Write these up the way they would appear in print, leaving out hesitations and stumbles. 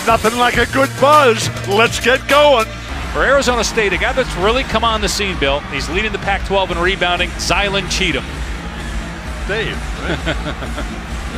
Nothing like a good buzz. Let's get going. For Arizona State, a guy that's really come on the scene, Bill. He's leading the Pac-12 in rebounding, Zylan Cheatham. Dave,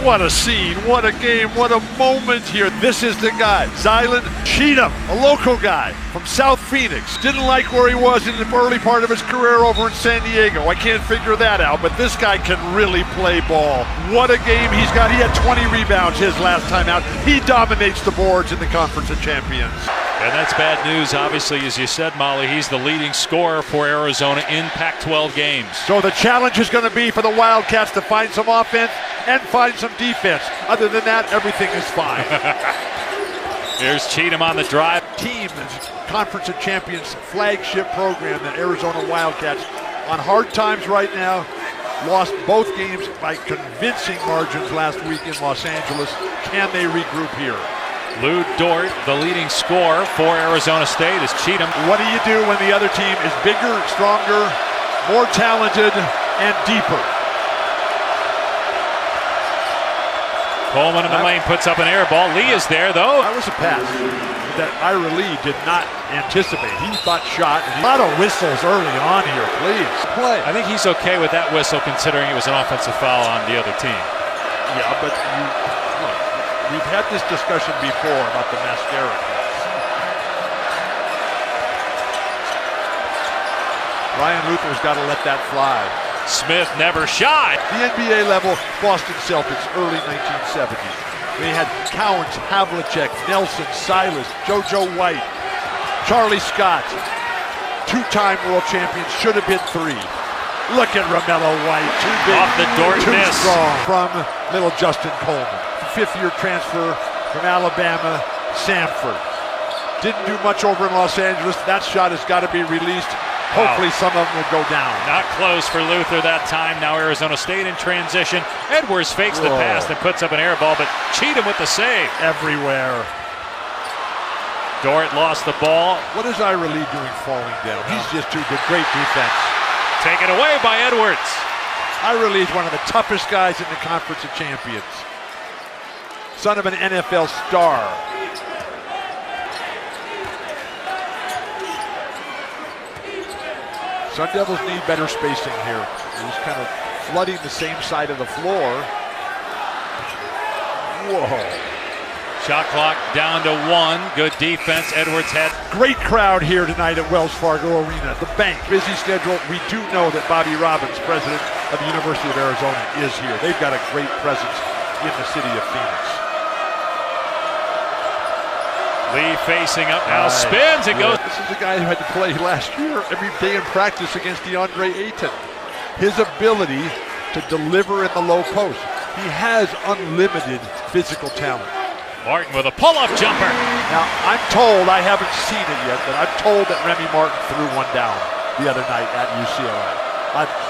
what a scene, what a game, what a moment here. This is the guy, Zylan Cheatham, a local guy from South Phoenix. Didn't like where he was in the early part of his career over in San Diego. I can't figure that out, but this guy can really play ball. What a game he's got. He had 20 rebounds his last time out. He dominates the boards in the Conference of Champions. And that's bad news, obviously, as you said, Molly. He's the leading scorer for Arizona in Pac-12 games. So the challenge is going to be for the Wildcats to find some offense and find some defense. Other than that, everything is fine. Here's Cheatham on the drive. Team is Conference of Champions flagship program, the Arizona Wildcats, on hard times right now. Lost both games by convincing margins last week in Los Angeles. Can they regroup here? Lou Dort, the leading scorer for Arizona State, is Cheatham. What do you do when the other team is bigger, stronger, more talented, and deeper? Coleman in the lane puts up an air ball. Lee is there, though. That was a pass that Ira Lee did not anticipate. He thought shot. A lot of whistles early on here, please. Play. I think he's okay with that whistle, considering it was an offensive foul on the other team. Yeah, but we've had this discussion before about the mascara cuts. Ryan Luther's got to let that fly. Smith never shot. The NBA level Boston Celtics, early 1970s. They had Cowens, Havlicek, Nelson, Silas, JoJo White, Charlie Scott, two-time world champions, should have been three. Look at Romello White, too big, off the Dort too miss. Strong from little Justin Coleman. Fifth-year transfer from Alabama, Samford. Didn't do much over in Los Angeles. That shot has got to be released. Hopefully some of them will go down. Not close for Luther that time. Now Arizona State in transition. Edwards fakes the pass and puts up an air ball, but Cheatham with the save. Everywhere. Dort lost the ball. What is Ira Lee doing falling down? He's just too good. Great defense. Taken away by Edwards. Ira Lee is one of the toughest guys in the Conference of Champions. Son of an NFL star. Sun Devils need better spacing here. He's kind of flooding the same side of the floor. Whoa. Shot clock down to 1. Good defense. Edwards had. Great crowd here tonight at Wells Fargo Arena. The bank, busy schedule. We do know that Bobby Robbins, president of the University of Arizona, is here. They've got a great presence in the city of Phoenix. Lee facing up now, spins, it goes. This is the guy who had to play last year every day in practice against DeAndre Ayton. His ability to deliver in the low post. He has unlimited physical talent. Martin with a pull-up jumper. Now, I'm told, I haven't seen it yet, but I'm told that Remy Martin threw one down the other night at UCLA.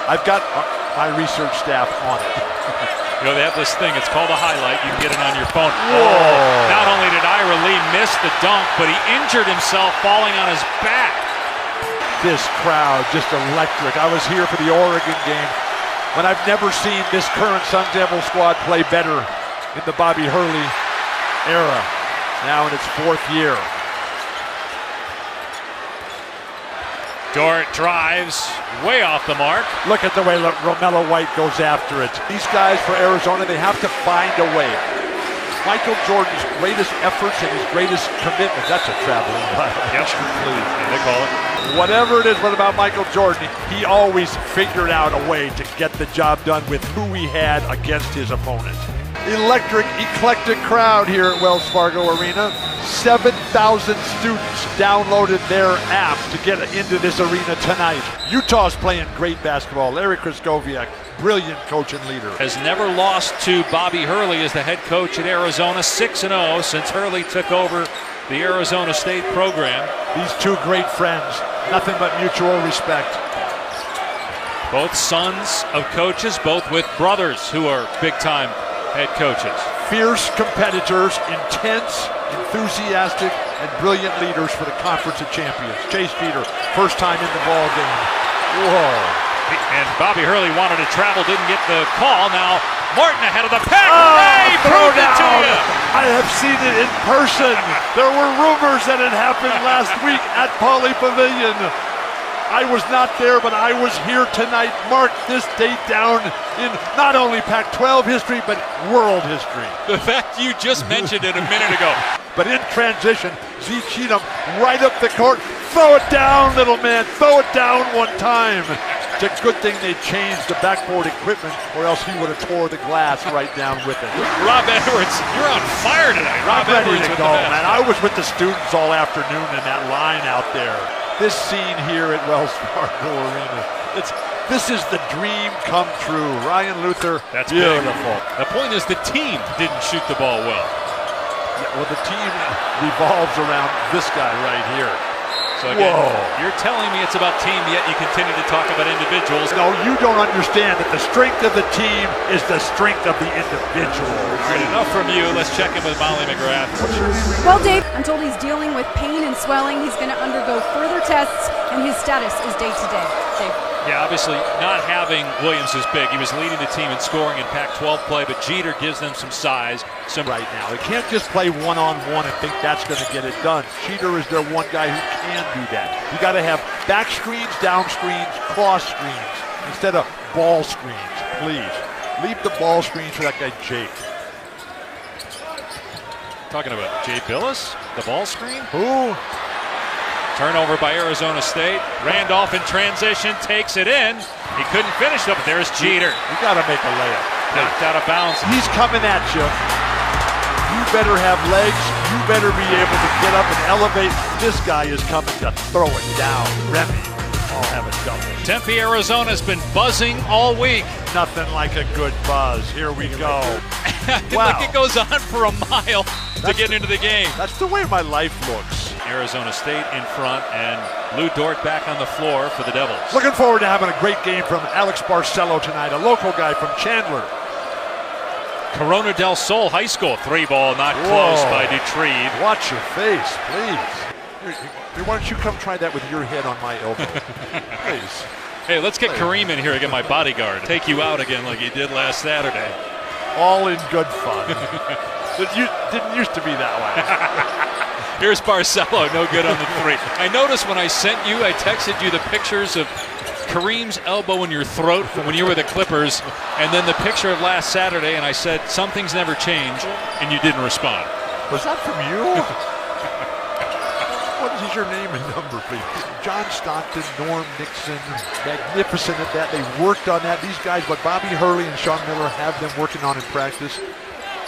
I've got my research staff on it. You know, they have this thing, it's called a highlight. You can get it on your phone. Whoa. Oh, not only did Ira Lee miss the dunk, but he injured himself falling on his back. This crowd, just electric. I was here for the Oregon game, but I've never seen this current Sun Devil squad play better in the Bobby Hurley era, now in its 4th year. Dort drives way off the mark. Look at the way Romello White goes after it. These guys for Arizona, they have to find a way. Michael Jordan's greatest efforts and his greatest commitment. That's a traveling violation. Yep. They call it. Whatever it is, what about Michael Jordan? He always figured out a way to get the job done with who he had against his opponent. Electric, eclectic crowd here at Wells Fargo Arena. 7,000 students downloaded their app to get into this arena tonight. Utah's playing great basketball. Larry Kraskowiak, brilliant coach and leader. Has never lost to Bobby Hurley as the head coach at Arizona, 6-0 since Hurley took over the Arizona State program. These two great friends, nothing but mutual respect. Both sons of coaches, both with brothers who are big-time head coaches. Fierce competitors, intense, enthusiastic, and brilliant leaders for the Conference of Champions. Chase Peter, first time in the ball game. Whoa. And Bobby Hurley wanted to travel, didn't get the call. Now Martin ahead of the pack. Oh, Hey, proved it to throwdown. you. I have seen it in person. There were rumors that it happened last week at Pauley Pavilion. I was not there, but I was here tonight. Mark this date down in not only Pac-12 history, but world history. The fact you just mentioned it a minute ago. But in transition, Z Cheatham right up the court. Throw it down, little man. Throw it down one time. It's a good thing they changed the backboard equipment, or else he would have tore the glass right down with it. Rob Edwards, you're on fire tonight. I'm ready Edwards to with go, the man. I was with the students all afternoon in that line out there. This scene here at Wells Fargo Arena, this is the dream come true. Ryan Luther, That's beautiful. big. The point is the team didn't shoot the ball well. Yeah, well, the team revolves around this guy right here. So again, Whoa. you're telling me it's about team, yet you continue to talk about individuals. No, you don't understand that the strength of the team is the strength of the individual. All right, enough from you. Let's check in with Molly McGrath. Well, Dave, I'm told he's dealing with pain and swelling. He's going to undergo further tests, and his status is day to day. Dave. Yeah, obviously not having Williams is big. He was leading the team in scoring in Pac-12 play, but Jeter gives them some size. Right now, they can't just play one-on-one and think that's going to get it done. Cheater is their one guy who can do that. You got to have back screens, down screens, cross screens instead of ball screens. Please leave the ball screens for that guy Jake. Talking about Jay Billis, the ball screen. Who? Turnover by Arizona State. Randolph in transition takes it in. He couldn't finish it, but there's Jeter. You got to make a layup. Knocked out of bounds. He's coming at you. You better have legs. You better be able to get up and elevate. This guy is coming to throw it down. Remy, I'll have a double. Tempe, Arizona's been buzzing all week. Nothing like a good buzz. Here we go. Wow. Like it goes on for a mile to get into the game. That's the way my life looks. Arizona State in front, and Lou Dort back on the floor for the Devils. Looking forward to having a great game from Alex Barcelo tonight, a local guy from Chandler. Corona del Sol High School, 3-ball, not close by Dutreve. Watch your face, please. Here, why don't you come try that with your head on my elbow? Please. Hey, let's get Kareem in here again, my bodyguard. Take you out again like he did last Saturday. All in good fun. Didn't used to be that way. Here's Barcelo, no good on the three. I noticed when I sent you, I texted you the pictures of Kareem's elbow in your throat from when you were the Clippers, and then the picture of last Saturday, and I said, some things never change, and you didn't respond. Was that from you? What is your name and number, please? John Stockton, Norm Nixon, magnificent at that. They worked on that. These guys, what Bobby Hurley and Sean Miller have them working on in practice.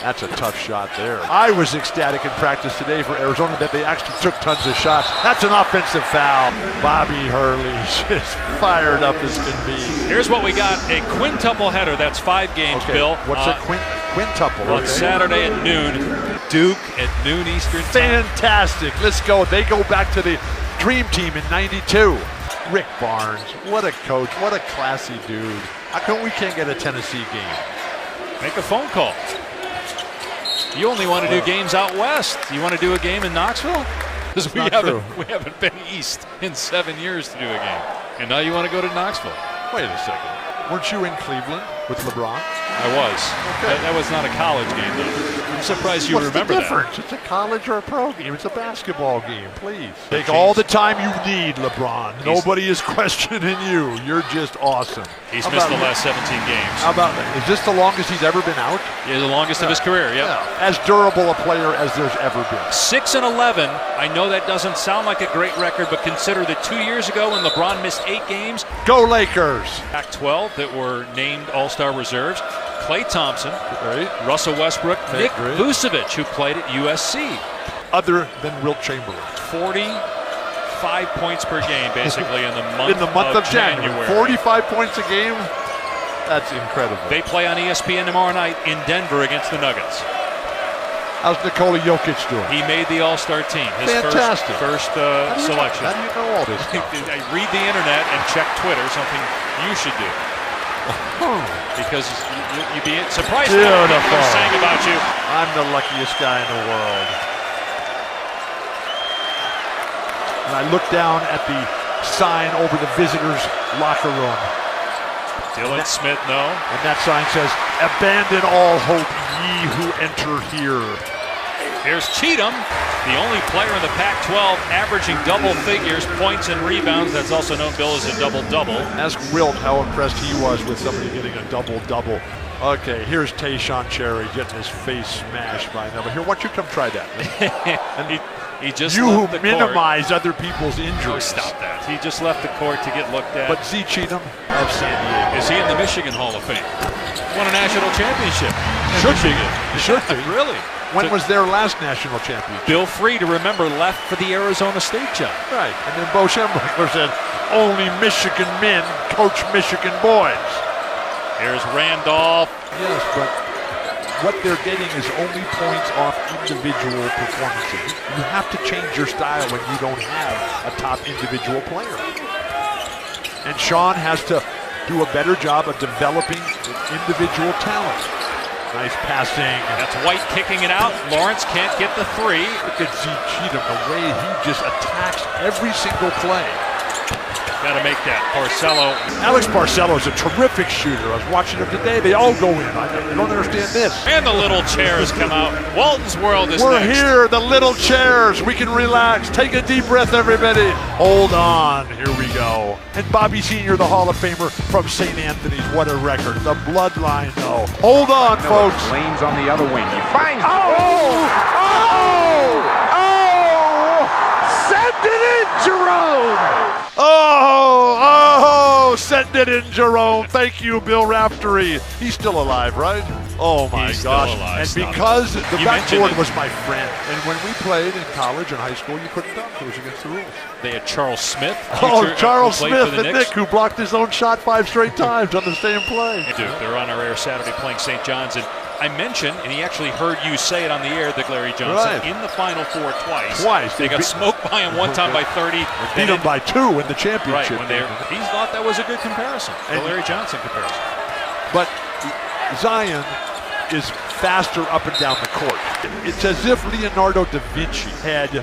That's a tough shot there. I was ecstatic in practice today for Arizona that they actually took tons of shots. That's an offensive foul. Bobby Hurley's just fired up as can be. Here's what we got, a quintuple header. That's 5 games, Okay. Bill. What's a quintuple? On Saturday at noon. Duke at noon Eastern time. Fantastic. Let's go. They go back to the Dream Team in '92. Rick Barnes, what a coach, what a classy dude. How come we can't get a Tennessee game? Make a phone call. You only want to do games out west. You want to do a game in Knoxville? Because we haven't been east in 7 years to do a game. And now you want to go to Knoxville. Wait a second. Weren't you in Cleveland with LeBron? I was. Okay. That was not a college game, though. I'm surprised you remember What's the difference? that. It's a college or a pro game. It's a basketball game. Please. Take all the time you need, LeBron. Nobody is questioning you. You're just awesome. He's missed the last 17 games. How about that? Is this the longest he's ever been out? Yeah, the longest of his career, yep. Yeah. As durable a player as there's ever been. 6-11. I know that doesn't sound like a great record, but consider that 2 years ago when LeBron missed 8 games. Go Lakers. Pac-12 that were named All-Star reserves. Klay Thompson, Right. Russell Westbrook, Nick great. Vucevic, who played at USC. Other than Wilt Chamberlain. 45 points per game, basically, in the month of January. 45 points a game? That's incredible. They play on ESPN tomorrow night in Denver against the Nuggets. How's Nikola Jokic doing? He made the All-Star team. His Fantastic. first selection. How do you know all this stuff? I read the internet and check Twitter, something you should do. Because you'd be surprised at what people are saying about you. I'm the luckiest guy in the world. And I look down at the sign over the visitors' locker room. Dylan Smith, no. And that sign says, "Abandon all hope, ye who enter here." Here's Cheatham, the only player in the Pac-12 averaging double figures, points and rebounds. That's also known, Bill, as a double-double. Ask Wilt how impressed he was with somebody getting a double-double. Okay, here's Tayshaun Cherry getting his face smashed by another. Here, why don't you come try that? And he just you left who the minimize court. other people's injuries. Oh, stop that. He just left the court to get looked at. But Z Cheatham of San Diego. Is he in the Michigan Hall of Fame? Won a national championship. Should be. Should be. Really? When was their last national championship? Bill Free, to remember, left for the Arizona State job. Right. And then Bo Schembechler said, "Only Michigan men coach Michigan boys." Here's Randolph. Yes, but what they're getting is only points off individual performances. You have to change your style when you don't have a top individual player. And Sean has to do a better job of developing individual talent. Nice passing. That's White kicking it out. Lawrence can't get the three. Look at Z Cheatham, the way he just attacks every single play. Got to make that. Porcello. Alex Barcelo is a terrific shooter. I was watching him today. They all go in. I don't understand this. And the little chairs come out. Walton's World is We're next. here, the little chairs. We can relax. Take a deep breath, everybody. Hold on. Here we go. And Bobby Sr., the Hall of Famer from St. Anthony's. What a record. The bloodline, though. Hold on, folks. Lane's on the other wing. He finds. Send it in, Jerome. Send it in, Jerome. Thank you, Bill Raftery. He's still alive, right? Oh, my He's gosh. still alive. And Stop because it. the You backboard mentioned it. was my friend. And when we played in college and high school, you couldn't dunk. It was against the rules. They had Charles Smith. Charles who played Smith, for the the Nick, who blocked his own shot 5 straight times on the same play. Duke, they're on our air Saturday playing St. John's. And I mentioned, and he actually heard you say it on the air, that Larry Johnson Right. in the Final Four twice. Twice. They got smoked by him one time by 30. Beat him by 2 in the championship. Right, he thought that was a good comparison, the Larry Johnson comparison. But Zion is faster up and down the court. It's as if Leonardo da Vinci had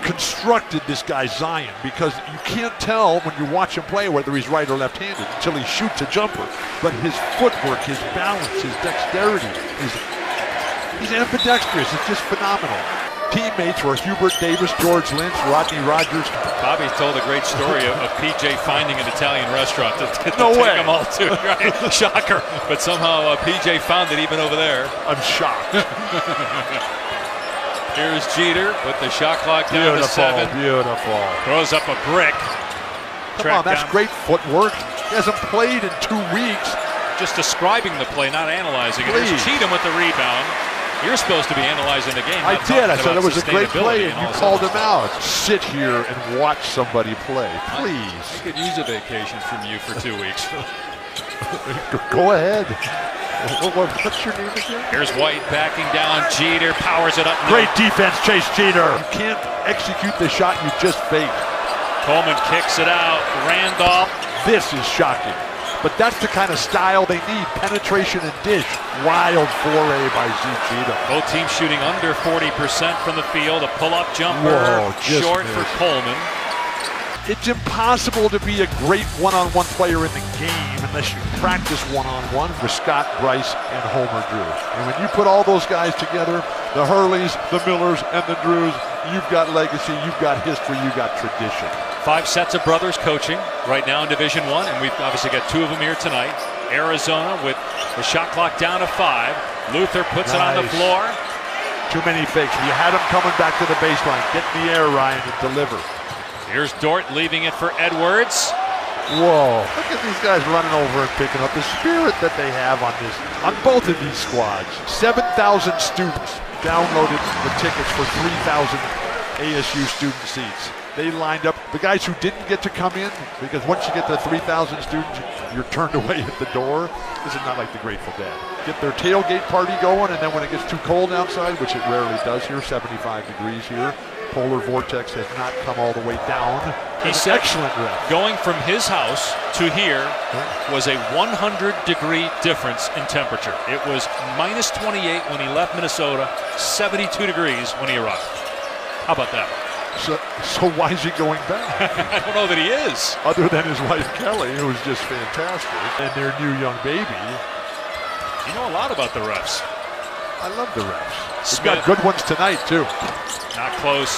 constructed this guy Zion, because you can't tell when you watch him play whether he's right or left-handed until he shoots a jumper. But his footwork, his balance, his dexterity, he's ambidextrous. It's just phenomenal. Teammates were Hubert Davis, George Lynch, Rodney Rogers. Bobby told a great story of PJ finding an Italian restaurant to take No way. them all to. Right? Shocker. But somehow PJ found it even over there. I'm shocked. Here's Jeter with the shot clock down to 7. Beautiful. Throws up a brick. Come on, that's great footwork. He hasn't played in 2 weeks. Just describing the play, not analyzing it. Please. There's Cheatham with the rebound. You're supposed to be analyzing the game. I not did. I talking said about it was a great play, and sustainability you all called this him other out. Sit here and watch somebody play, please. stuff. I could use a vacation from you for 2 weeks. Go ahead. What's your name again? Here's White backing down. Jeter powers it up. Great defense, Chase Jeter. You can't execute the shot you just faked. Coleman kicks it out. Randolph. This is shocking. But that's the kind of style they need. Penetration and dish. Wild foray by Z Cheatham. Both teams shooting under 40% from the field. A pull-up jumper. Whoa, just short missed. for Coleman. It's impossible to be a great one-on-one player in the game unless you practice one-on-one with Scott, Bryce, and Homer Drew. And when you put all those guys together, the Hurleys, the Millers, and the Drews, you've got legacy, you've got history, you've got tradition. 5 sets of brothers coaching right now in Division I, and we've obviously got 2 of them here tonight. Arizona with the shot clock down to 5. Luther puts it on the floor. Too many fakes. You had him coming back to the baseline. Get in the air, Ryan, and deliver. Here's Dort leaving it for Edwards. Whoa. Look at these guys running over and picking up the spirit that they have on both of these squads. 7,000 students downloaded the tickets for 3,000 ASU student seats. They lined up. The guys who didn't get to come in, because once you get to 3,000 students, you're turned away at the door. This is not like the Grateful Dead. Get their tailgate party going, and then when it gets too cold outside, which it rarely does here, 75 degrees here, polar vortex has not come all the way down. He said excellent ref. Going from his house to here was a 100-degree difference in temperature. It was minus 28 when he left Minnesota, 72 degrees when he arrived. How about that? So why is he going back? I don't know that he is. Other than his wife Kelly, who's just fantastic, and their new young baby. You know a lot about the refs. I love the refs. Smith. We've got good ones tonight too. Not close.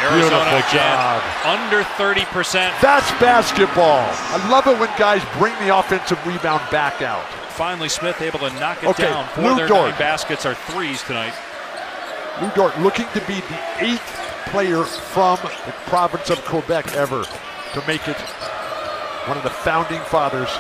Arizona Beautiful again, job. under 30%. That's basketball. I love it when guys bring the offensive rebound back out. Finally, Smith able to knock it down. 4 of their Dort. 9 baskets are threes tonight. Lou Dort looking to be the 8th player from the province of Quebec ever to make it one of the founding fathers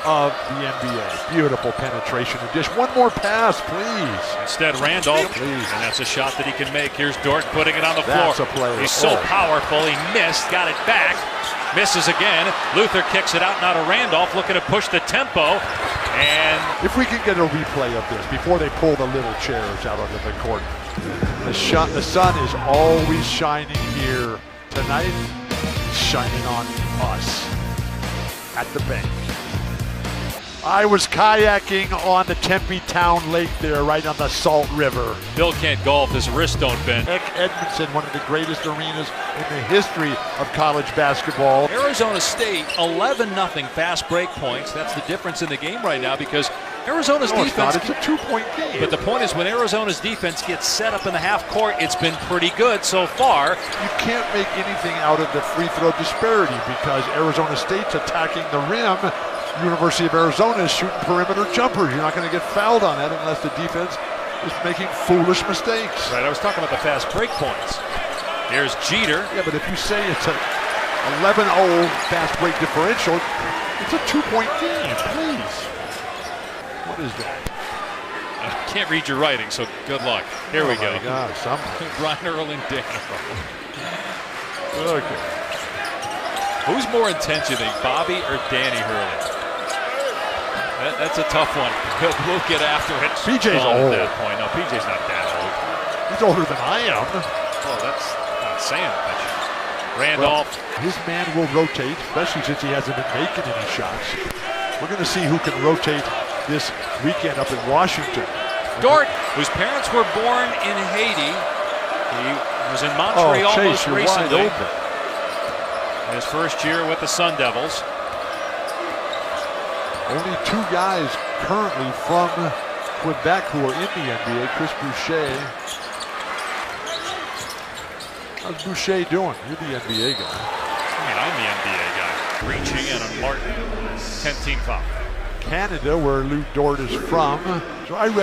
of the NBA. Beautiful penetration and dish. One more pass, please. Instead, Randolph, Please. and that's a shot that he can make. Here's Dort putting it on the That's floor. a play. He's so Oh. powerful, he missed, got it back, misses again. Luther kicks it out, now to Randolph, looking to push the tempo, and If we can get a replay of this before they pull the little chairs out onto the court. The sun is always shining here. Tonight, it's shining on us at the bank. I was kayaking on the Tempe Town Lake there, right on the Salt River. Bill can't golf, his wrists don't bend. Edmondson, one of the greatest arenas in the history of college basketball. Arizona State, 11-0 fast break points. That's the difference in the game right now because Arizona's No, it's not. defense. It's a 2-point game. But the point is, when Arizona's defense gets set up in the half court, it's been pretty good so far. You can't make anything out of the free throw disparity because Arizona State's attacking the rim. University of Arizona is shooting perimeter jumpers. You're not going to get fouled on that unless the defense is making foolish mistakes. Right, I was talking about the fast break points. Here's Jeter. Yeah, but if you say it's a 11-0 fast break differential, it's a 2-point game, please. What is that? I can't read your writing, so good luck. Here we go. Oh my God, something. Brian Earl and Dano. Okay. Who's more intense, you think, Bobby or Danny Hurley? That's a tough one. We'll get after it. PJ's At old. that point. No, PJ's not that old. He's older than I am. Well, that's not saying much. Randolph. Well, his man will rotate, especially since he hasn't been making any shots. We're going to see who can rotate this weekend up in Washington. Dort, whose parents were born in Haiti. He was in Montreal Chase, most you're recently. wide open. His first year with the Sun Devils. Only 2 guys currently from Quebec who are in the NBA. Chris Boucher. How's Boucher doing? You're the NBA guy. I mean, I'm the NBA guy. Reaching in on Martin. 10-team foul. Canada, where Lou Dort is from. So I'm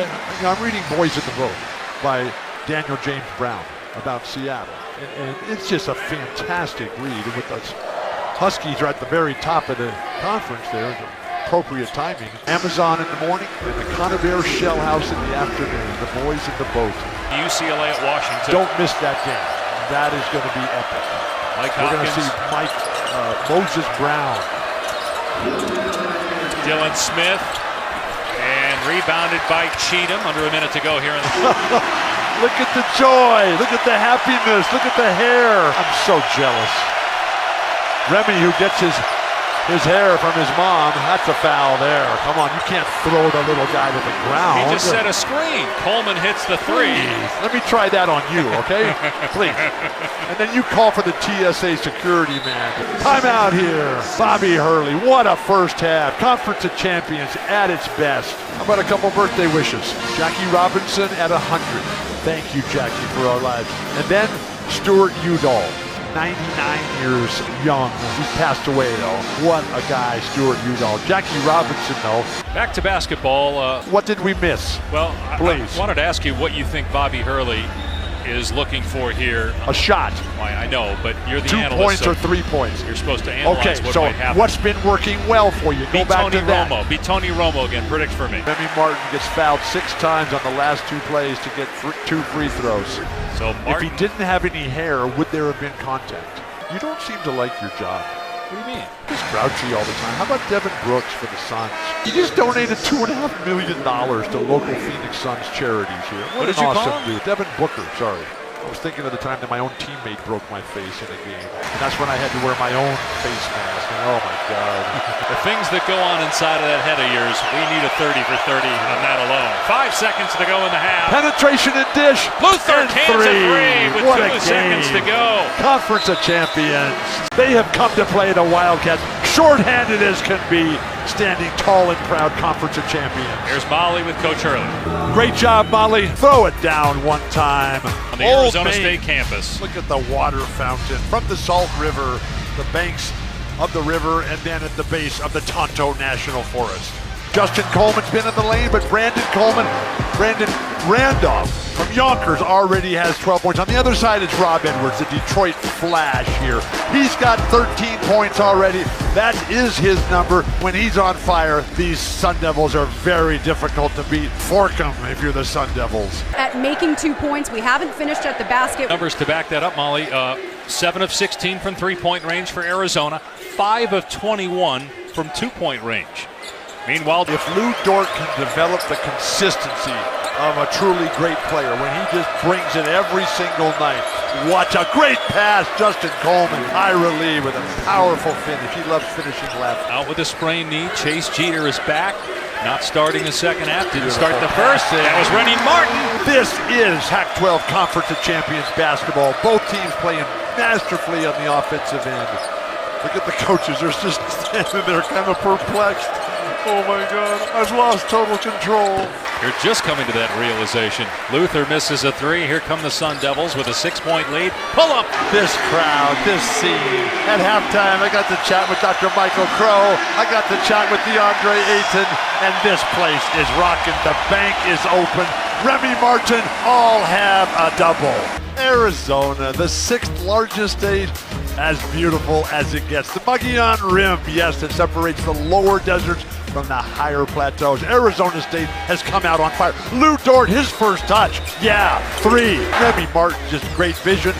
reading Boys in the Boat by Daniel James Brown about Seattle. And it's just a fantastic read. And with the Huskies are at the very top of the conference there. Appropriate timing. Amazon in the morning and the Conover Shell House in the afternoon. The Boys in the Boat. UCLA at Washington. Don't miss that game. That is going to be epic. Mike We're going to Hopkins. see Moses Brown. Dylan Smith. And rebounded by Cheatham. Under a minute to go here in the Look at the joy. Look at the happiness. Look at the hair. I'm so jealous. Remy, who gets his hair from his mom, that's a foul there. Come on, you can't throw the little guy to the ground. He just set a screen. Coleman hits the 3. Please, let me try that on you, okay? Please. And then you call for the TSA security man. Timeout here. Bobby Hurley, what a first half. Conference of Champions at its best. How about a couple birthday wishes? Jackie Robinson at 100. Thank you, Jackie, for our lives. And then Stuart Udall. 99 years young. He's passed away, though. What a guy, Stuart Udall. Jackie Robinson, though. Back to basketball. What did we miss? Well, Please. I wanted to ask you what you think Bobby Hurley is looking for here. A shot. Why, I know, but you're the 2 analyst. points so or 3 points. You're supposed to analyze Okay, what so might happen. what's been working well for you? Go Be back Tony to that. Romo. Be Tony Romo again. Predict for me. Remy Martin gets fouled 6 times on the last 2 plays to get 2 free throws. So If Martin, he didn't have any hair, would there have been contact? You don't seem to like your job. what do you mean? Just grouchy all the time. How about Devin Brooks for the Suns? He just donated $2.5 million to local Phoenix Suns charities here. What What an did you call awesome him? dude. Devin Booker, sorry. I was thinking of the time that my own teammate broke my face in a game. And that's when I had to wear my own face mask. And oh my God. The things that go on inside of that head of yours, we need a 30 for 30 on that alone. 5 seconds to go in the half. Penetration and dish. Luther and cans a three with what 2 a seconds to game. go. Conference of Champions. They have come to play the Wildcats. Short-handed as can be. Standing tall and proud, Conference of Champions. Here's Molly with Coach Hurley. Great job, Molly. Throw it down one time. On the Arizona State campus. Look at the water fountain from the Salt River, the banks of the river, and then at the base of the Tonto National Forest. Justin Coleman's been in the lane, but Brandon Randolph from Yonkers already has 12 points. On the other side, it's Rob Edwards, the Detroit Flash here. He's got 13 points already. That is his number. When he's on fire, these Sun Devils are very difficult to beat. Fork them if you're the Sun Devils. At making 2 points, we haven't finished at the basket. Numbers to back that up, Molly. 7 of 16 from three-point range for Arizona. 5 of 21 from two-point range. Meanwhile, if Lou Dort can develop the consistency of a truly great player, when he just brings it every single night, watch a great pass, Justin Coleman, high relief with a powerful finish. He loves finishing left. Out with a sprained knee, Chase Jeter is back, not starting the second half, didn't start the first. That was Rennie Martin. This is Pac-12 Conference of Champions basketball. Both teams playing masterfully on the offensive end. Look at the coaches, they're just standing there kind of perplexed. Oh my God, I've lost total control. You're just coming to that realization. Luther misses a three. Here come the Sun Devils with a 6-point lead. Pull up. This crowd, this scene. At halftime, I got to chat with Dr. Michael Crow. I got to chat with DeAndre Ayton. And this place is rocking. The bank is open. Remy Martin all have a double. Arizona, the 6th largest state, as beautiful as it gets. The Mogollon Rim, yes, it separates the lower deserts from the higher plateaus. Arizona State has come out on fire. Lou Dort, his first touch. Yeah, 3. Remy Martin, just great vision.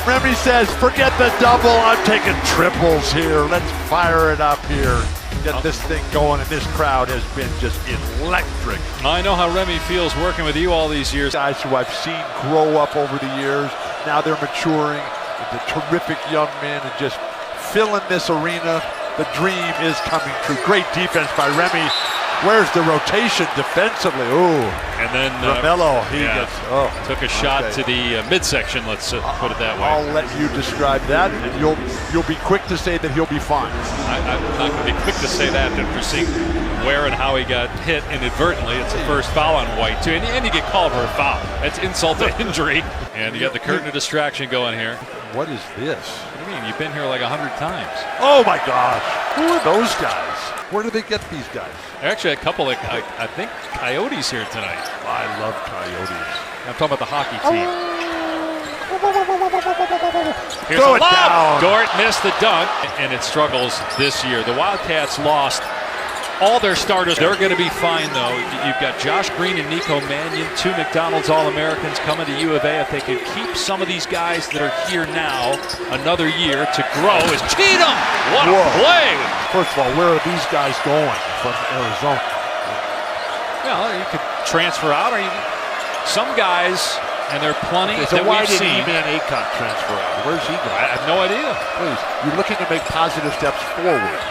Remy says, forget the double, I'm taking triples here. Let's fire it up here. Get this thing going, and this crowd has been just electric. I know how Remy feels working with you all these years. Guys who I've seen grow up over the years, now they're maturing into terrific young men and just filling this arena. The dream is coming true. Great defense by Remy. Where's the rotation defensively? Ooh. And then Ramello, he gets, took a shot to the midsection, let's put it that way. I'll let you describe that, and you'll be quick to say that he'll be fine. I'm not going to be quick to say that after seeing where and how he got hit inadvertently. It's a first foul on White, too. And you get called for a foul. That's insult to injury. And you got the curtain of distraction going here. What is this? What do you mean? You've been here like 100 times. Oh, my gosh. Who are those guys? Where do they get these guys? Actually, a couple of, I think, Coyotes here tonight. I love Coyotes. I'm talking about the hockey team. Here's Throw a it lob. down. Dort missed the dunk, and it struggles this year. The Wildcats lost all their starters. They're going to be fine, though. You've got Josh Green and Nico Mannion, 2 McDonald's All-Americans coming to U of A. If they can keep some of these guys that are here now another year to grow, is Cheatham. What a play. First of all, where are these guys going from Arizona? Well, you could transfer out, or some guys, and there are plenty that why we've did seen. Eman Akon transfer out? Where's he going? I have no idea. Please, you're looking to make positive steps forward.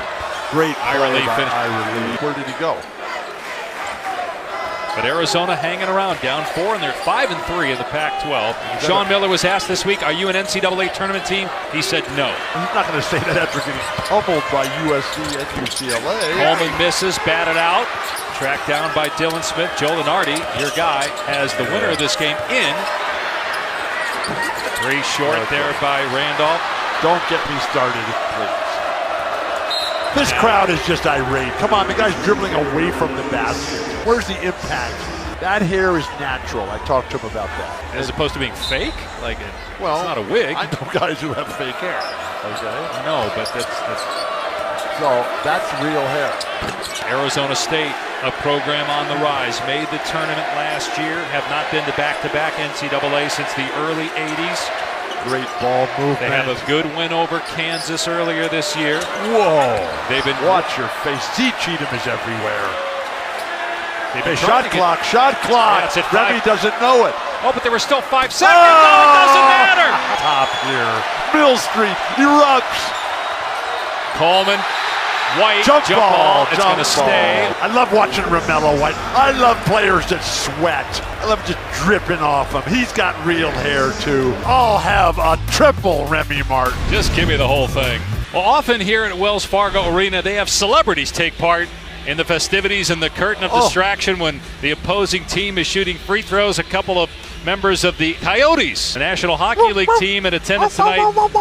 Great Eye relief. Where did he go? But Arizona hanging around, down 4, and they're 5-3 in the Pac-12. Sean Miller was asked this week, are you an NCAA tournament team? He said no. He's not going to say that after getting pummeled by USC and UCLA. Coleman misses, batted out. Tracked down by Dylan Smith. Joe Lenardi, your guy, has the winner of this game in. 3 short there by Randolph. Don't get me started, please. This crowd is just irate. Come on, the guy's dribbling away from the basket. Where's the impact? That hair is natural. I talked to him about that. As opposed to being fake? Like, well, it's not a wig. I know guys who have fake hair. Okay? No, but that's So, that's real hair. Arizona State, a program on the rise, made the tournament last year, have not been to back-to-back NCAA since the early 80s. Great ball movement. They have a good win over Kansas earlier this year. Whoa. They've been Watch your face. Z Cheatham is everywhere. They've been Shot clock. Yeah, it's at 5. Remy doesn't know it. Oh, but there were still 5 seconds. Oh, it doesn't matter. Top here. Mill Street erupts. Coleman, White, Jump ball. It's going to stay. I love watching Romello White. I love players that sweat. I love just dripping off him. He's got real hair too. I'll have a triple Remy Martin. Just give me the whole thing. Well, often here at Wells Fargo Arena, they have celebrities take part in the festivities and the curtain of distraction when the opposing team is shooting free throws. A couple of members of the Coyotes, the National Hockey League team, in attendance tonight,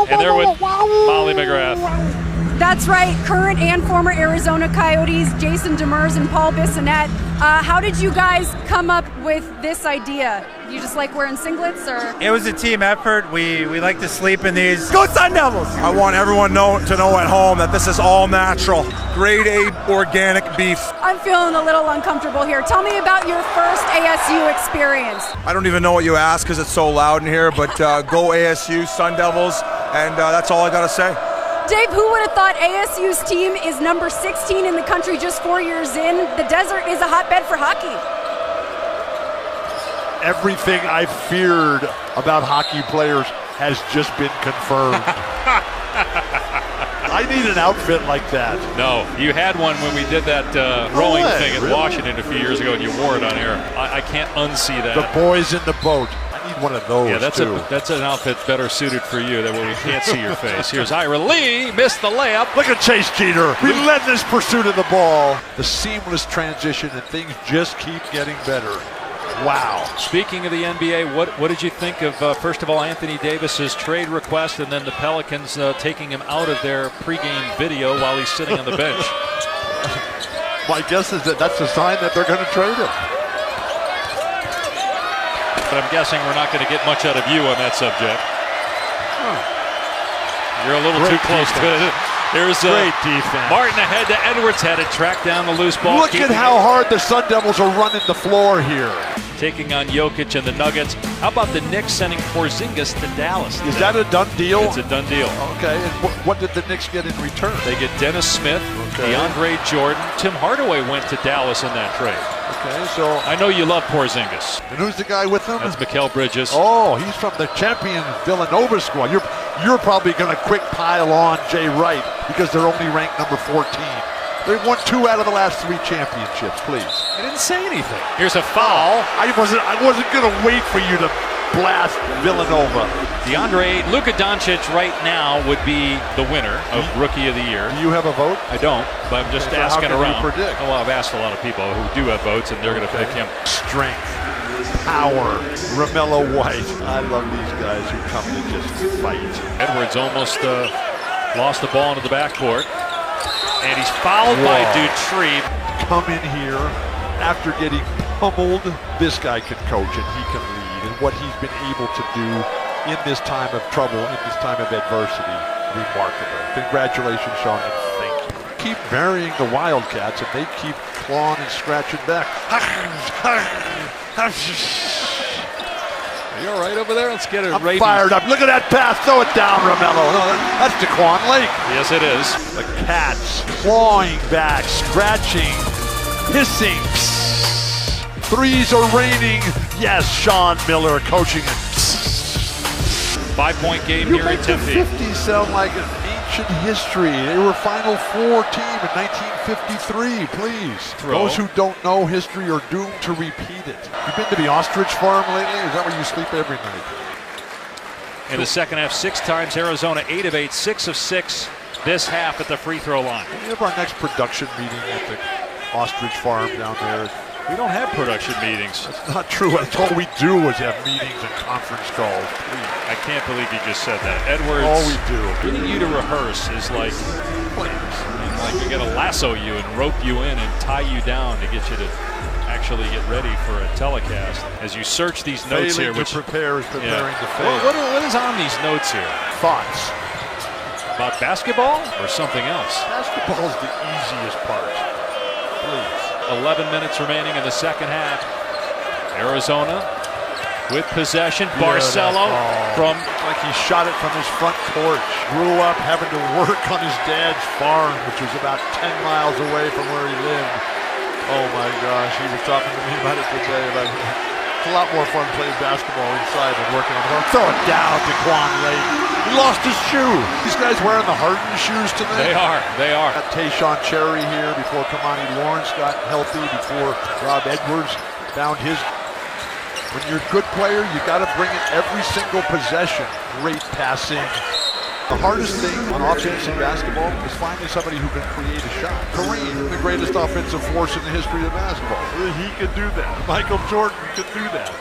and they're with Molly McGrath. That's right, current and former Arizona Coyotes, Jason Demers and Paul Bissonnette. How did you guys come up with this idea? You just like wearing singlets, or? It was a team effort. We like to sleep in these. Go Sun Devils! I want everyone to know at home that this is all natural. Grade A organic beef. I'm feeling a little uncomfortable here. Tell me about your first ASU experience. I don't even know what you asked because it's so loud in here, but go ASU, Sun Devils, and that's all I got to say. Dave, who would have thought ASU's team is number 16 in the country just 4 years in? The desert is a hotbed for hockey. Everything I feared about hockey players has just been confirmed. I need an outfit like that. No, you had one when we did that rowing thing in Washington a few years ago, and you wore it on air. I can't unsee that. The boys in the boat. I need one of those. Yeah, that's an outfit better suited for you. That way we can't see your face. Here's Ira Lee, missed the layup. Look at Chase Jeter, relentless pursuit of the ball. The seamless transition, and things just keep getting better. Wow. Speaking of the NBA, what did you think of, first of all, Anthony Davis's trade request, and then the Pelicans taking him out of their pregame video while he's sitting on the bench? My guess is that's a sign that they're going to trade him. But I'm guessing we're not going to get much out of you on that subject. You're a little too close to it. There's great defense. Martin ahead to Edwards, had it tracked down the loose ball. Look at how hard the Sun Devils are running the floor here. Taking on Jokic and the Nuggets. How about the Knicks sending Porzingis to Dallas today? Is that a done deal? It's a done deal. Okay, and what did the Knicks get in return? They get Dennis Smith, DeAndre Jordan. Tim Hardaway went to Dallas in that trade. Okay, so I know you love Porzingis. And who's the guy with him? That's Mikal Bridges. Oh, he's from the champion Villanova squad. You're probably going to quick pile on Jay Wright because they're only ranked number 14. They've won 2 out of the last 3 championships, please. I didn't say anything. Here's a foul. I wasn't going to wait for you to blast Villanova. Luka Doncic right now would be the winner of Rookie of the Year. Do you have a vote? I don't, but I'm just asking how can around. You predict? Well, I've asked a lot of people who do have votes, and they're going to pick him. Strength, power, Romello White. I love these guys who come to just fight. Edwards almost lost the ball into the backcourt, and he's fouled by Dutree. Come in here after getting pummeled. This guy can coach and he can lead. And what he's been able to do in this time of trouble, in this time of adversity, remarkable. Congratulations, Sean, and thank you. Keep burying the Wildcats, and they keep clawing and scratching back. Are you all right over there? Let's get it. I'm fired up. Look at that pass. Throw it down, Romello. No, that's Daquan Lake. Yes, it is. The Cats clawing back, scratching, hissing. Threes are raining. Yes, Sean Miller coaching it. 5-point game here in Tempe. The 50s sound like an ancient history. They were Final Four team in 1953, please. Those who don't know history are doomed to repeat it. You've been to the ostrich farm lately? Is that where you sleep every night? In the second half, 6 times Arizona, 8 of 8, 6 of 6 this half at the free throw line. We have our next production meeting at the ostrich farm down there. We don't have production meetings. That's not true. That's all we do is have meetings and conference calls. Please. I can't believe you just said that. Edwards, all we do. Getting you to rehearse is like we got to lasso you and rope you in and tie you down to get you to actually get ready for a telecast. As you search these notes here, which prepare is preparing to fail. What is on these notes here? Thoughts about basketball or something else? Basketball is the easiest part. Please. 11 minutes remaining in the second half. Arizona with possession. Barcelo from... Like he shot it from his front porch. Grew up having to work on his dad's farm, which was about 10 miles away from where he lived. Oh my gosh, he was talking to me about it today. About It's a lot more fun playing basketball inside than working on the hook. Throw it down to Quan Lake. He lost his shoe. These guys wearing the Harden shoes tonight. They are. Got Tayshaun Cherry here before Kamani Lawrence got healthy, before Rob Edwards found his. When you're a good player, you got to bring it every single possession. Great passing. The hardest thing on offense in basketball is finding somebody who can create a shot. Kareem, the greatest offensive force in the history of basketball. He can do that. Michael Jordan can do that.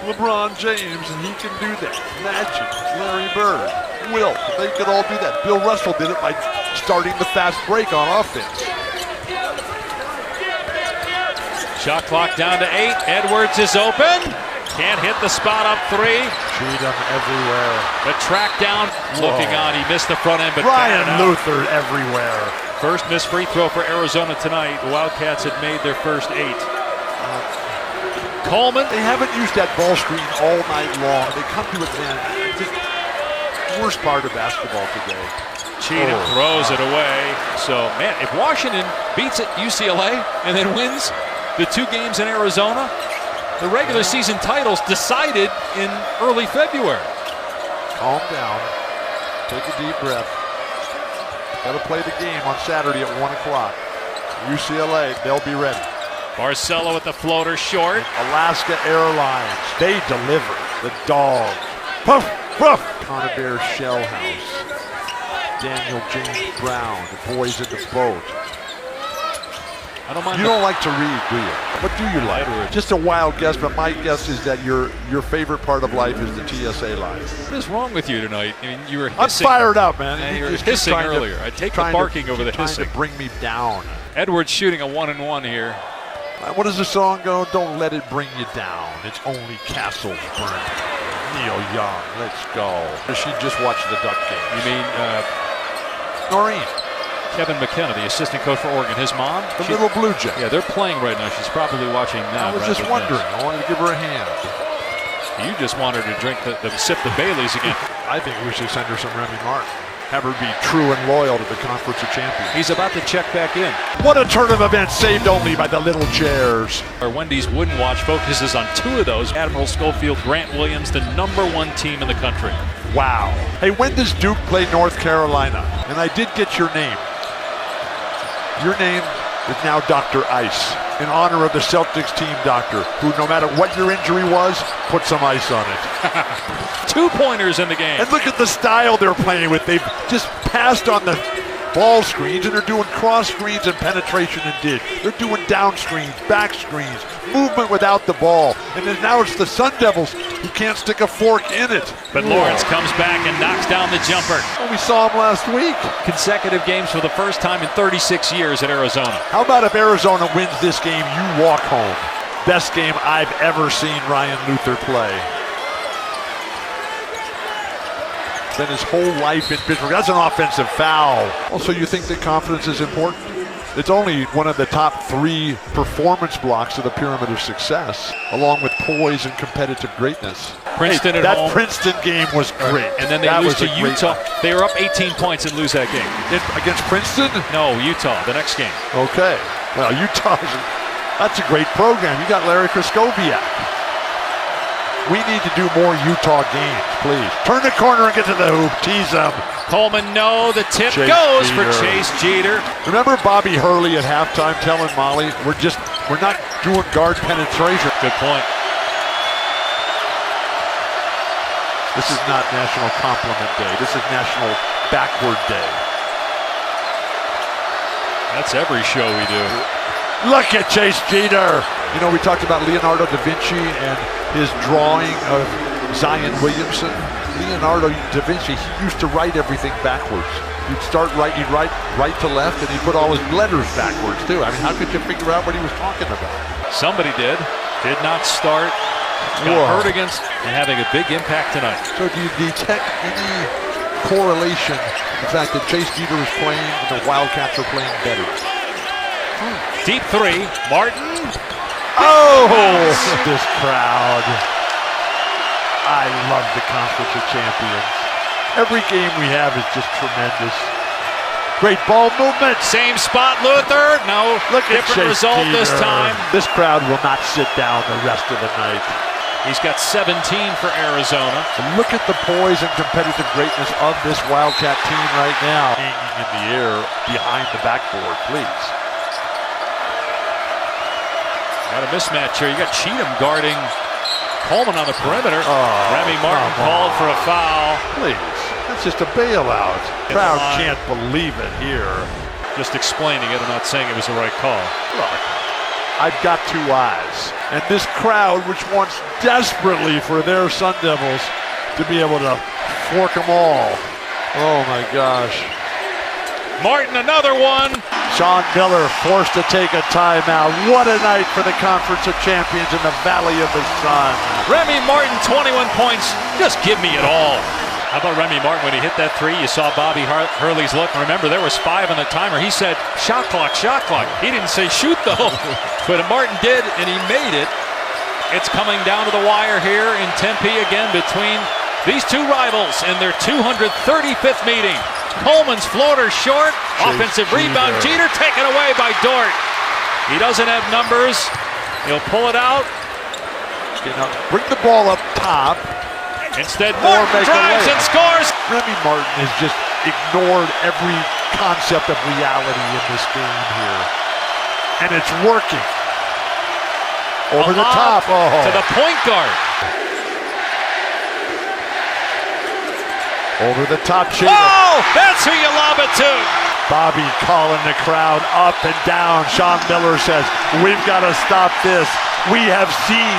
LeBron James, and he can do that. Magic, Larry Bird, Wilt, they could all do that. Bill Russell did it by starting the fast break on offense. Shot clock down to 8. Edwards is open. Can't hit the spot up 3. Cheatham everywhere. The track down. Looking on. He missed the front end, but Ryan Luther everywhere. First missed free throw for Arizona tonight. The Wildcats had made their first 8. Coleman. They haven't used that ball screen all night long. They come to it then. Just worst part of basketball today. Cheatham throws it away. So, man, if Washington beats it UCLA and then wins the 2 games in Arizona, the regular season title's decided in early February. Calm down. Take a deep breath. Got to play the game on Saturday at 1 o'clock. UCLA, they'll be ready. Barcelo with the floater short. Alaska Airlines, they deliver. The dog. Puff, puff. Connor Shell House. Daniel James Brown, the boys in the boat. I don't mind. You don't like to read, do you? What do you like? Just a wild guess, but my guess is that your favorite part of life is the TSA line. What is wrong with you tonight? I mean, you were hissing. I'm fired up, man. And you were hissing earlier. I take the barking over the hissing. Trying to bring me down. Edwards shooting a 1-and-1 here. What does the song go? Don't let it bring you down. It's only castles burning. Neil Young, let's go. She just watched the Duck game. You mean Noreen? Kevin McKenna, the assistant coach for Oregon. His mom? The little Blue Jay. Yeah, they're playing right now. She's probably watching now. I was just wondering. I wanted to give her a hand. You just want her to drink sip the Baileys again. I think we should send her some Remy Martin. Have her be true and loyal to the Conference of Champions. He's about to check back in. What a turn of events, saved only by the little chairs. Our Wendy's Wooden Watch focuses on 2 of those. Admiral Schofield, Grant Williams, the #1 team in the country. Wow. Hey, when does Duke play North Carolina? And I did get your name. Your name is now Dr. Ice, in honor of the Celtics team doctor, who no matter what your injury was, put some ice on it. 2-pointers in the game. And look at the style they're playing with. They've just passed on the ball screens, and they're doing cross screens and penetration and dish. They're doing down screens, back screens, movement without the ball. And then now it's the Sun Devils who can't stick a fork in it. But Lawrence comes back and knocks down the jumper. Well, we saw him last week. Consecutive games for the first time in 36 years at Arizona. How about if Arizona wins this game, you walk home? Best game I've ever seen Ryan Luther play. Spent his whole life in Pittsburgh. That's an offensive foul. Also, you think that confidence is important? It's only one of the top 3 performance blocks of the pyramid of success, along with poise and competitive greatness. Princeton at that home. Princeton game was great. And then they lose to Utah. They were up 18 points and lose that game. Against Princeton? No, Utah, the next game. Okay. Well, that's a great program. You got Larry Kraskowiak. We need to do more Utah games, please. Turn the corner and get to the hoop. Tease them. Coleman, no. The tip Chase goes Jeter. for Chase Jeter. Remember Bobby Hurley at halftime telling Molly, we're not doing guard penetration. Good point. This is not National Compliment Day. This is National Backward Day. That's every show we do. Look at Chase Jeter. You know, we talked about Leonardo da Vinci and his drawing of Zion Williamson. Leonardo da Vinci, he used to write everything backwards. He'd start right, he'd write right to left, and he'd put all his letters backwards too. I mean, how could you figure out what he was talking about? Somebody did. Did not start. Got hurt against and having a big impact tonight. So do you detect any correlation the fact that Chase Jeter is playing and the Wildcats are playing better? Deep 3. Martin. Oh, this crowd. I love the Conference of Champions. Every game we have is just tremendous. Great ball movement. Same spot, Luther. No, different result this time. This crowd will not sit down the rest of the night. He's got 17 for Arizona. Look at the poise and competitive greatness of this Wildcat team right now. Hanging in the air behind the backboard, please. Got a mismatch here. You got Cheatham guarding Coleman on the perimeter. Remy Martin called for a foul. Please, that's just a bailout. The crowd can't believe it here. Just explaining it. I'm not saying it was the right call. Look, I've got two eyes. And this crowd, which wants desperately for their Sun Devils to be able to fork them all. Oh my gosh. Martin, another one. Sean Miller forced to take a timeout. What a night for the Conference of Champions in the Valley of the Sun. Remy Martin, 21 points. Just give me it all. How about Remy Martin when he hit that three? You saw Bobby Hurley's look. And remember, there was 5 on the timer. He said, shot clock, shot clock. He didn't say shoot, though. But Martin did, and he made it. It's coming down to the wire here in Tempe again between these two rivals in their 235th meeting. Coleman's floater short. Offensive rebound. Jeter taken away by Dort. He doesn't have numbers. He'll pull it out. Bring the ball up top. Instead, Martin drives and scores. Remy Martin has just ignored every concept of reality in this game here. And it's working. Over the top. To the point guard. Over the top, Cheatham. Oh, that's who you lob it to. Bobby calling the crowd up and down. Sean Miller says, we've got to stop this. We have seen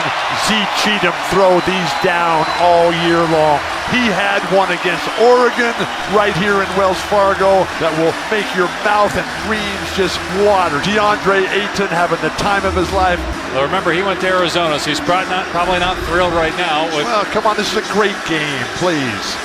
Cheatham throw these down all year long. He had one against Oregon right here in Wells Fargo that will make your mouth and dreams just water. DeAndre Ayton having the time of his life. Well, remember, he went to Arizona, so he's probably not thrilled right now. Well, come on, this is a great game, please.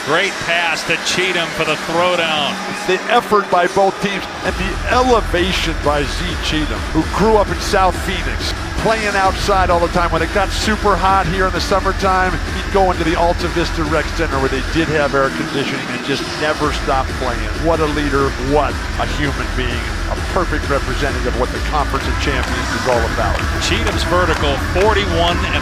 Great pass to Cheatham for the throwdown. The effort by both teams and the elevation by Cheatham, who grew up in South Phoenix, playing outside all the time. When it got super hot here in the summertime, he'd go into the Alta Vista Rec Center where they did have air conditioning and just never stop playing. What a leader, what a human being, a perfect representative of what the Conference of Champions is all about. Cheatham's vertical, 41.5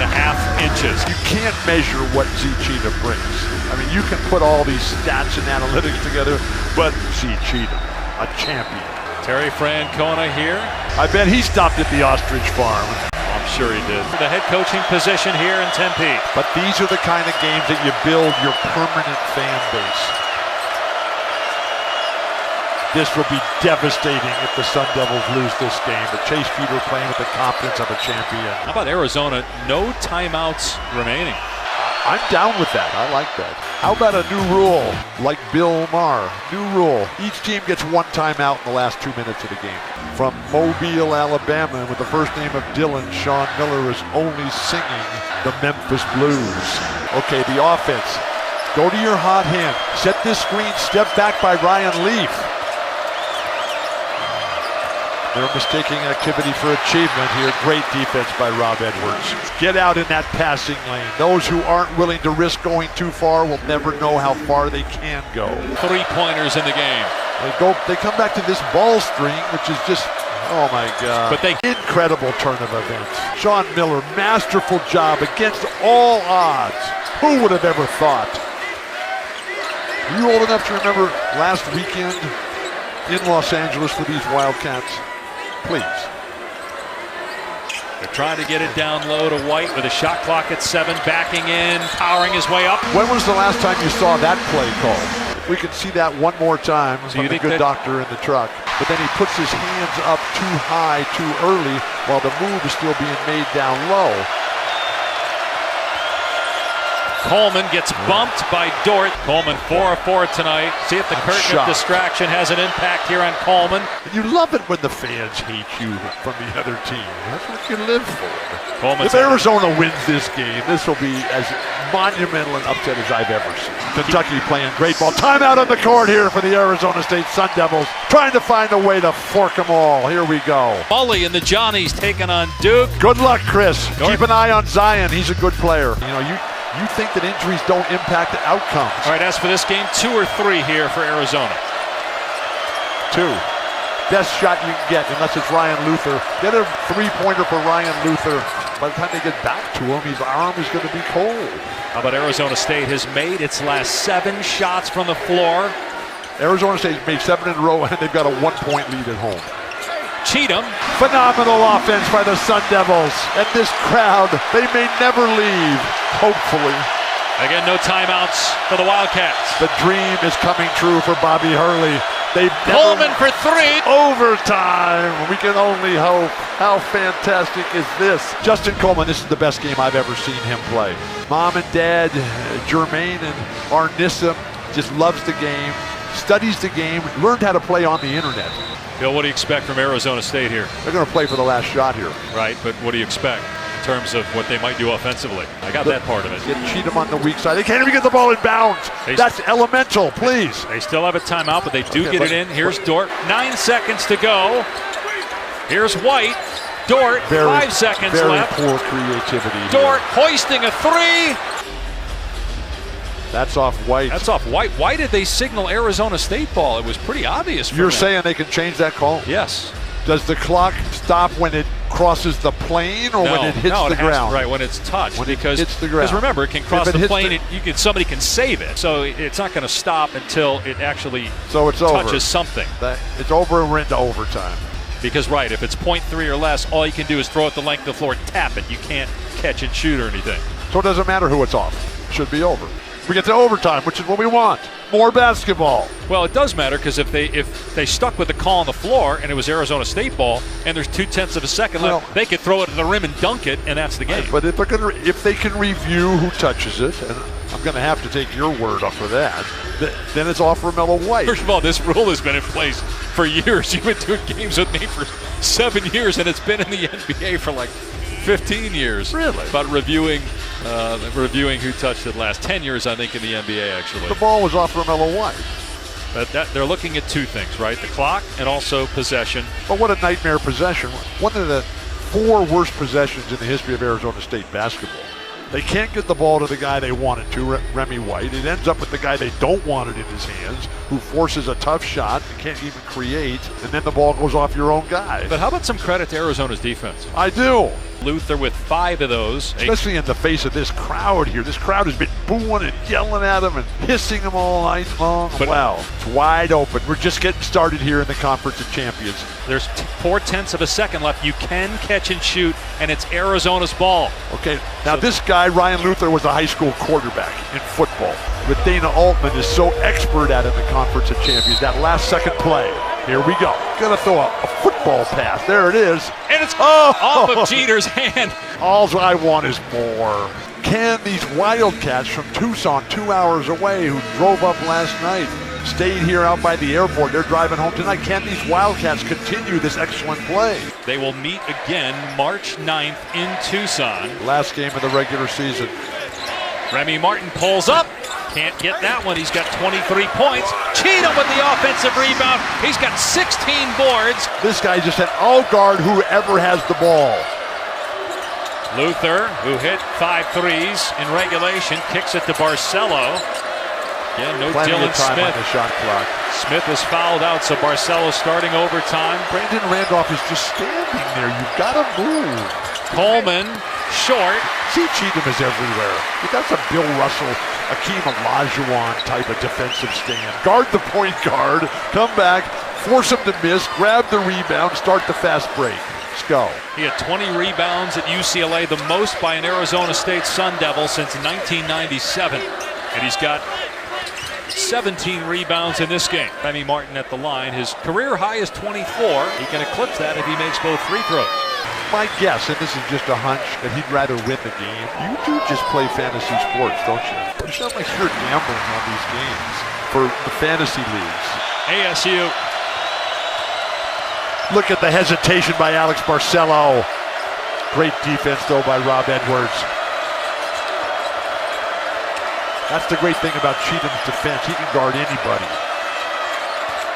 inches. You can't measure what Cheatham brings. I mean, you can put all these stats and analytics together, but Cheatham, a champion. Terry Francona here. I bet he stopped at the ostrich farm. I'm sure he did. The head coaching position here in Tempe. But these are the kind of games that you build your permanent fan base. This will be devastating if the Sun Devils lose this game. But Chase Peter playing with the confidence of a champion. How about Arizona? No timeouts remaining. I'm down with that. I like that. How about a new rule like Bill Maher? New rule. Each team gets one timeout in the last 2 minutes of the game. From Mobile, Alabama, with the first name of Dylan, Sean Miller is only singing the Memphis Blues. Okay, the offense. Go to your hot hand. Set this screen. Step back by Ryan Leaf. They're mistaking activity for achievement here. Great defense by Rob Edwards. Get out in that passing lane. Those who aren't willing to risk going too far will never know how far they can go. 3-pointers in the game. They come back to this ball string, which is just, oh my God. But incredible turn of events. Sean Miller, masterful job against all odds. Who would have ever thought? Are you old enough to remember last weekend in Los Angeles for these Wildcats? Please. They're trying to get it down low to White with a shot clock at 7, backing in, powering his way up. When was the last time you saw that play called? If we can see that one more time from the good doctor in the truck. But then he puts his hands up too high, too early, while the move is still being made down low. Coleman gets bumped by Dort. Coleman 4 of 4 tonight. See if the curtain of distraction has an impact here on Coleman. You love it when the fans hate you from the other team. That's what you live for. Coleman's if Arizona wins this game, this will be as monumental an upset as I've ever seen. Kentucky playing great ball. Timeout on the court here for the Arizona State Sun Devils, trying to find a way to fork them all. Here we go. Mully and the Johnnies taking on Duke. Good luck, Chris. Keep an eye on Zion. He's a good player. You know, you think that injuries don't impact the outcomes. All right, as for this game, 2 or 3 here for Arizona. 2. Best shot you can get, unless it's Ryan Luther. Get a three-pointer for Ryan Luther. By the time they get back to him, his arm is going to be cold. How about Arizona State has made its last 7 shots from the floor. Arizona State's made 7 in a row, and they've got a 1-point lead at home. Cheatham. Phenomenal offense by the Sun Devils. And this crowd, they may never leave, hopefully. Again, no timeouts for the Wildcats. The dream is coming true for Bobby Hurley. They've Coleman for 3. Overtime. We can only hope. How fantastic is this? Justin Coleman, this is the best game I've ever seen him play. Mom and Dad, Jermaine and Arnissa, just loves the game, studies the game, learned how to play on the internet. Bill, what do you expect from Arizona State here? They're going to play for the last shot here. Right, but what do you expect in terms of what they might do offensively? I got that part of it. Get Cheatham on the weak side. They can't even get the ball in bounds. That's elemental, please. They still have a timeout, but they do get it in. Here's Dort. 9 seconds to go. Here's White. Dort, 5 seconds left. Very poor creativity. Dort hoisting a 3. That's off White. That's off White. Why did they signal Arizona State ball? It was pretty obvious for You're them. saying they can change that call? Yes. Does the clock stop when it crosses the plane or when it hits the ground? Right, when it's touched. When it hits the ground. Because remember, it can cross the plane. Somebody can save it. So it's not going to stop until it actually touches something. It's over and we're into overtime. Because, right, if it's 0.3 or less, all you can do is throw it the length of the floor, tap it. You can't catch and shoot or anything. So it doesn't matter who it's off. It should be over. We get to overtime, which is what we want. More basketball. Well, it does matter because if they stuck with the call on the floor and it was Arizona State ball and there's 0.2 of a second left, they could throw it to the rim and dunk it, and that's the game. But if they can review who touches it, and I'm going to have to take your word up for that, then it's off for Mellow White. First of all, this rule has been in place for years. You've been doing games with me for 7 years, and it's been in the NBA for like 15 years. Really? About reviewing who touched it last. 10 years, I think, in the NBA, actually. The ball was off for Mellow White. But they're looking at 2 things, right? The clock and also possession. But what a nightmare possession. One of the 4 worst possessions in the history of Arizona State basketball. They can't get the ball to the guy they wanted to, Remy White. It ends up with the guy they don't want it in his hands, who forces a tough shot and can't even create, and then the ball goes off your own guy. But how about some credit to Arizona's defense? I do. Luther with 5 of those. Especially in the face of this crowd here. This crowd has been booing and yelling at him and hissing him all night long. But wow, it's wide open. We're just getting started here in the Conference of Champions. There's 0.4 of a second left. You can catch and shoot, and it's Arizona's ball. Okay, now this guy, Ryan Luther, was a high school quarterback in football. But Dana Altman is so expert at it in the Conference of Champions. That last second play. Here we go. Gonna throw a football pass. There it is. And it's off of Jeter's hand. All I want is more. Can these Wildcats from Tucson, 2 hours away, who drove up last night, stayed here out by the airport, they're driving home tonight, can these Wildcats continue this excellent play? They will meet again March 9th in Tucson. Last game of the regular season. Remy Martin pulls up. Can't get that one. He's got 23 points. Cheatham with the offensive rebound. He's got 16 boards. This guy just said, "I'll guard whoever has the ball." Luther, who hit 5 threes in regulation, kicks it to Barcelo. Again, no Dylan Smith. On the shot clock. Smith is fouled out, so Barcelo's starting overtime. Brandon Randolph is just standing there. You've got to move. Coleman, short. See, Cheatham is everywhere. You got some Bill Russell, Akeem Olajuwon type of defensive stand. Guard the point guard, come back, force him to miss, grab the rebound, start the fast break. Let's go. He had 20 rebounds at UCLA, the most by an Arizona State Sun Devil since 1997. And he's got 17 rebounds in this game. Remy Martin at the line. His career high is 24. He can eclipse that if he makes both free throws. My guess, and this is just a hunch, that he'd rather win the game. You do just play fantasy sports, don't you? You sound like you're gambling on these games for the fantasy leagues. ASU. Look at the hesitation by Alex Barcelo. Great defense, though, by Rob Edwards. That's the great thing about Cheatham's defense. He can guard anybody.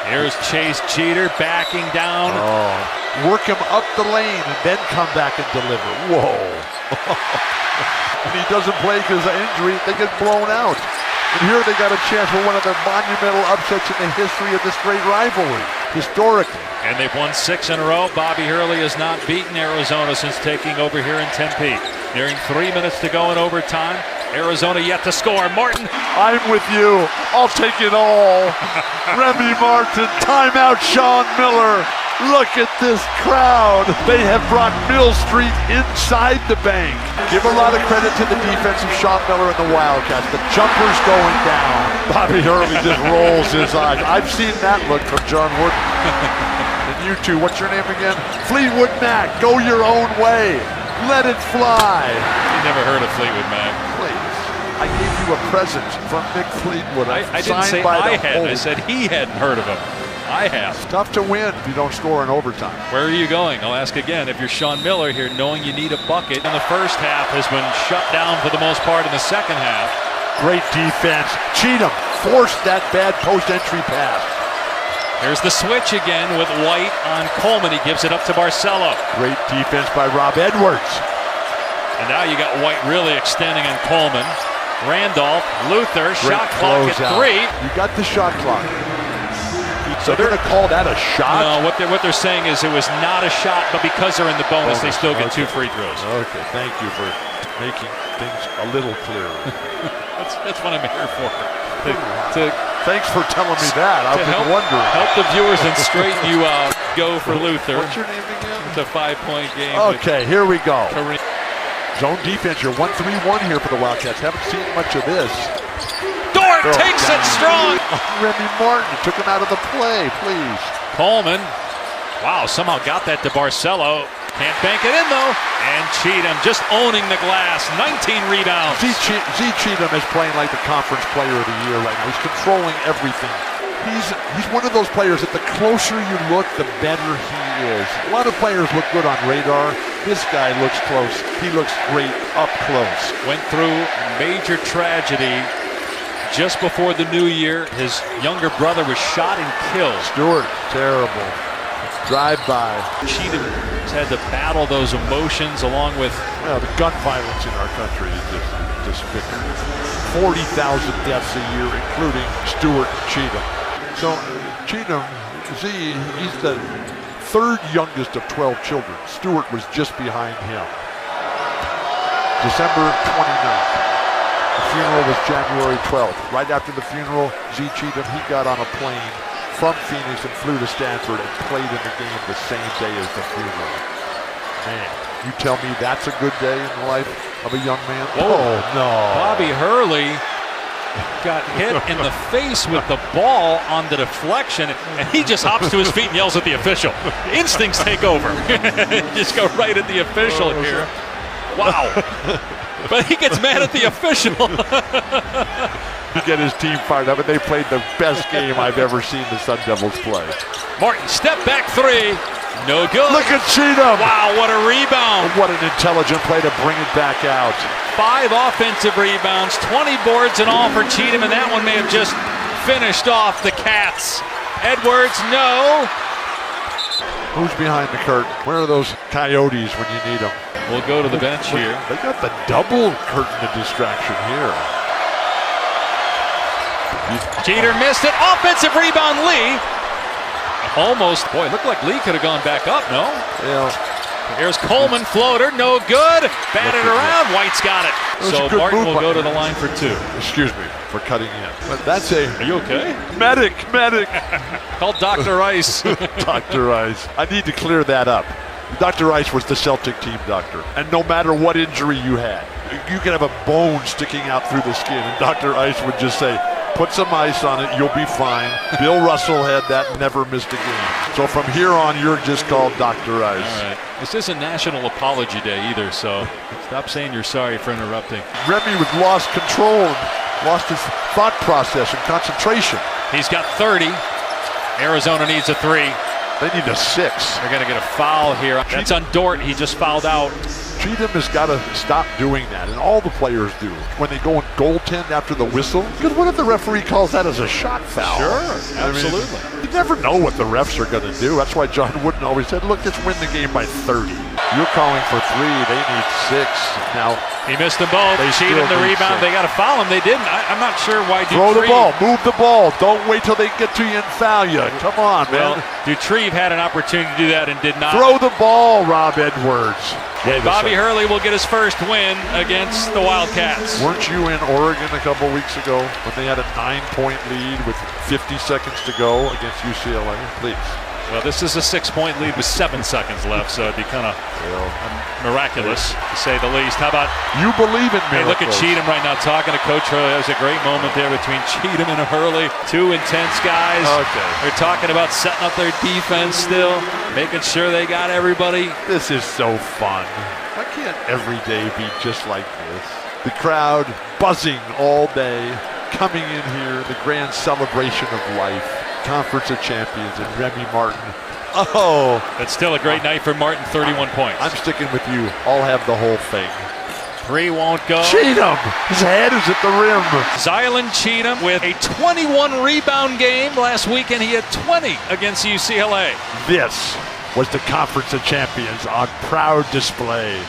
Here's Chase Jeter backing down. Work him up the lane and then come back and deliver. Whoa. And he doesn't play because of injury. They get blown out. And here they got a chance for one of the monumental upsets in the history of this great rivalry, historically. And they've won 6 in a row. Bobby Hurley has not beaten Arizona since taking over here in Tempe. Nearing 3 minutes to go in overtime. Arizona yet to score. Martin. I'm with you. I'll take it all. Remy Martin, timeout Sean Miller. Look at this crowd. They have brought Mill Street inside the bank. Give a lot of credit to the defense of Sean Miller and the Wildcats. The jumper's going down. Bobby Hurley just rolls his eyes. I've seen that look from John Wooden. And you two, what's your name again? Fleetwood Mac, go your own way. Let it fly. You never heard of Fleetwood Mac. Please. I gave you a present from Mick Fleetwood. I didn't say I had. I said he hadn't heard of him. I have. It's tough to win if you don't score in overtime. Where are you going? I'll ask again. If you're Sean Miller here, knowing you need a bucket in the first half has been shut down for the most part in the second half. Great defense. Cheatham forced that bad post-entry pass. Here's the switch again with White on Coleman. He gives it up to Barcelo. Great defense by Rob Edwards. And now you got White really extending on Coleman. Randolph, Luther, Great shot clock at 3. You got the shot clock. So they're going to call that a shot? No, what they're saying is it was not a shot, but because they're in the bonus, they still get 2 free throws. Okay, thank you for making things a little clearer. That's what I'm here for. Thanks for telling me that. I've been wondering. Help the viewers and straighten you out. Go for Luther. What's your name again? It's a 5-point game. Okay, here we go. Kareem. Zone defense, you're 1-3-1 here for the Wildcats. Haven't seen much of this. Dort takes it strong. Remy Martin took him out of the play, please. Coleman, wow, somehow got that to Barcelo. Can't bank it in though. And Cheatham just owning the glass. 19 rebounds. Cheatham is playing like the conference player of the year right now. He's controlling everything. He's one of those players that the closer you look, the better he is. A lot of players look good on radar. This guy looks close. He looks great up close. Went through major tragedy just before the new year. His younger brother was shot and killed. Stewart, terrible. Drive-by. Cheatham has had to battle those emotions along with... Well, the gun violence in our country is just despicable. 40,000 deaths a year, including Stewart and Cheatham. So, Cheatham, he's the third youngest of 12 children. Stewart was just behind him. December 29th. The funeral was January 12th. Right after the funeral, Cheatham, he got on a plane from Phoenix and flew to Stanford and played in the game the same day as the funeral. Man, you tell me that's a good day in the life of a young man? Whoa. Oh, no. Bobby Hurley got hit in the face with the ball on the deflection, and he just hops to his feet and yells at the official. Instincts take over. Just go right at the official here. Wow. But he gets mad at the official. To get his team fired up, and they played the best game I've ever seen the Sun Devils play. Martin, step back 3. No good. Look at Cheatham. Wow, what a rebound. What an intelligent play to bring it back out. 5 offensive rebounds, 20 boards in all for Cheatham, and that one may have just finished off the Cats. Edwards, no. Who's behind the curtain? Where are those coyotes when you need them? We'll go to the bench here. They got the double curtain of distraction here. Jeter missed it. Offensive rebound, Lee. Almost. Boy, it looked like Lee could have gone back up, no? Yeah. Here's Coleman, floater, no good. Batted around, White's got it. So Martin will go to the line for 2. Excuse me for cutting in. But that's a... Are you okay? Medic. Call Dr. Ice. Dr. Ice. I need to clear that up. Dr. Ice was the Celtic team doctor. And no matter what injury you had, you could have a bone sticking out through the skin, and Dr. Ice would just say, put some ice on it, you'll be fine. Bill Russell had that, never missed a game. So from here on, you're just called Dr. Ice. All right. This isn't National Apology Day either, so stop saying you're sorry for interrupting. Remy was lost control, lost his thought process and concentration. He's got 30. Arizona needs a 3. They need a 6. They're going to get a foul here. That's on Dort. He just fouled out. Cheatham has got to stop doing that, and all the players do. When they go and goaltend after the whistle, because what if the referee calls that as a shot foul? Sure, absolutely. I mean, you never know what the refs are going to do. That's why John Wooden always said, look, let's win the game by 30. You're calling for 3. They need 6. Now, he missed them both. They Cheatham the still need rebound. 6. They got to foul him. They didn't. I'm not sure why Dutrieve. throw the ball. Move the ball. Don't wait till they get to you and foul you. Come on, man. Well, Dutrieve had an opportunity to do that and did not. Throw the ball, Rob Edwards. Bobby Hurley will get his first win against the Wildcats. Weren't you in Oregon a couple weeks ago when they had a 9-point lead with 50 seconds to go against UCLA? Please. Well, this is a 6-point lead with 7 seconds left, so it'd be kind of miraculous, to say the least. How about you believe in miracles? Hey, look at Cheatham right now talking to Coach Hurley. That was a great moment there between Cheatham and Hurley. 2 intense guys. Okay. They're talking about setting up their defense still, making sure they got everybody. This is so fun. Why can't every day be just like this? The crowd buzzing all day, coming in here, the grand celebration of life. Conference of Champions and Remy Martin. Oh, that's still a great night for Martin. 31 points. I'm sticking with you. I'll have the whole thing. 3 won't go. Cheatham, his head is at the rim. Zylan Cheatham with a 21 rebound game last weekend. He had 20 against UCLA. This was the Conference of Champions on proud display.